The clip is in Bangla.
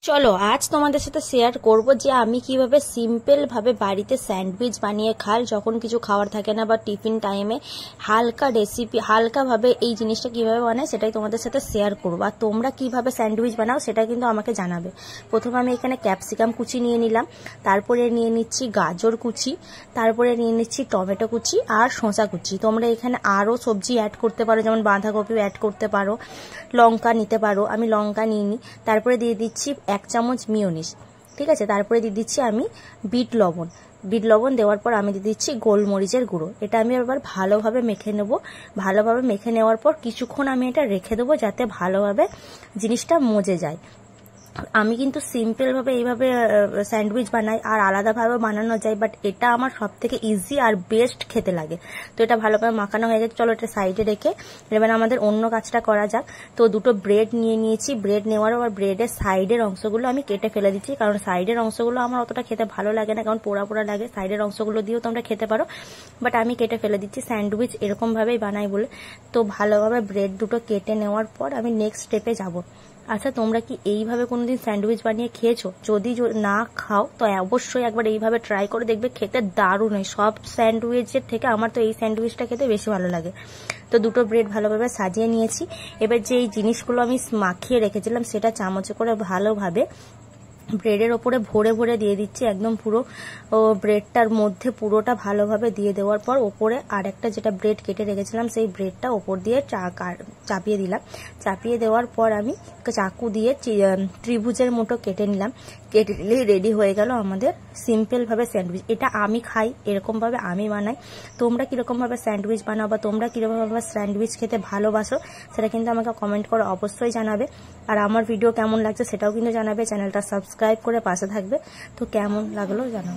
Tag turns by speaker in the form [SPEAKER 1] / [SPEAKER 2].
[SPEAKER 1] চলো আজ তোমাদের সাথে শেয়ার করব যে আমি কিভাবে সিম্পল ভাবে বাড়িতে স্যান্ডউইচ বানিয়ে খাই যখন কিছু খাওয়ার থাকে না বা টিফিন টাইমে হালকা রেসিপি হালকা ভাবে এই জিনিসটা কিভাবে বানায় সেটাই তোমাদের সাথে শেয়ার করব। আর তোমরা কিভাবে স্যান্ডউইচ বানাও সেটা কিন্তু আমাকে জানাবে। প্রথমে আমি এখানে ক্যাপসিকাম কুচি নিয়ে নিলাম, তারপরে নিয়ে নিচ্ছি গাজর কুচি, তারপরে নিয়ে নিচ্ছি টমেটো কুচি আর শসা কুচি। তোমরা এখানে আরও সবজি অ্যাড করতে পারো, যেমন বাঁধাকপিও অ্যাড করতে পারো, লঙ্কা নিতে পারো। আমি লঙ্কা নিয়ে নিই। তারপরে দিয়ে দিচ্ছি 1 চামচ মিওনিস, ঠিক আছে। তারপরে দিয়ে দিচ্ছি আমি বিট লবণ দেওয়ার পর আমি দিয়ে দিচ্ছি গোলমরিচের গুঁড়ো। এটা আমি এবার ভালোভাবে মেখে নেব। ভালোভাবে মেখে নেওয়ার পর কিছুক্ষণ আমি এটা রেখে দেবো যাতে ভালোভাবে জিনিসটা মজে যায়। আমি কিন্তু সিম্পল ভাবে এইভাবে স্যান্ডউইচ বানাই, আর আলাদাভাবে বানানো যায়, বাট এটা আমার সব থেকে ইজি আর বেস্ট খেতে লাগে। তো এটা ভালোভাবে মাখানো হয়ে গেছে, চলো এটা সাইডে রেখে এবার আমাদের অন্য কাজটা করা যাক। তো দুটো ব্রেড নিয়ে নিয়েছি। ব্রেড নেওয়ার পর ব্রেডের সাইডের অংশগুলো আমি কেটে ফেলে দিচ্ছি, কারণ সাইডের অংশগুলো আমার অতটা খেতে ভালো লাগে না, কারণ পোড়া পোড়া লাগে। সাইডের অংশগুলো দিয়েও তোমরা খেতে পারো, বাট আমি কেটে ফেলে দিচ্ছি। স্যান্ডউইচ এরকম ভাবেই বানাই বলে। তো ভালোভাবে ব্রেড দুটো কেটে নেওয়ার পর আমি নেক্সট স্টেপে যাব। আচ্ছা, তোমরা কি এইভাবে কোনোদিন স্যান্ডউইচ বানিয়ে খেয়েছো? যদি না খাও তো অবশ্যই একবার এইভাবে ট্রাই করে দেখবে, খেতে দারুণ হয়। সব স্যান্ডউইচের থেকে আমার তো এই স্যান্ডউইচটা খেতে বেশি ভালো লাগে। তো দুটো ব্রেড ভালোভাবে সাজিয়ে নিয়েছি। এবার যে এই জিনিসগুলো আমি মাখিয়ে রেখেছিলাম সেটা চামচে করে ভালোভাবে ব্রেডের ওপরে ভরে ভরে দিয়ে দিচ্ছি, একদম পুরো ব্রেডটার মধ্যে পুরোটা ভালোভাবে দিয়ে দেওয়ার পর ওপরে আর একটা যেটা ব্রেড কেটে রেখেছিলাম সেই ব্রেডটা ওপর দিয়ে চাপিয়ে দিলাম। চাপিয়ে দেওয়ার পর আমি চাকু দিয়ে ত্রিভুজের মতো কেটে নিলাম। কেটে নিলেই রেডি হয়ে গেল আমাদের সিম্পল ভাবে স্যান্ডউইচ। এটা আমি খাই, এরকম ভাবে আমি বানাই। তোমরা কিরকম ভাবে স্যান্ডউইচ বানাও বা তোমরা কিরকম ভাবে স্যান্ডউইচ খেতে ভালোবাসো সেটা কিন্তু আমাকে কমেন্ট করে অবশ্যই জানাবে। আর আমার ভিডিও কেমন লাগছে সেটাও কিন্তু জানাবে। চ্যানেলটা সাবস্ক্রাইব করে পাশে থাকবে। তো কেমন লাগলো জানাও।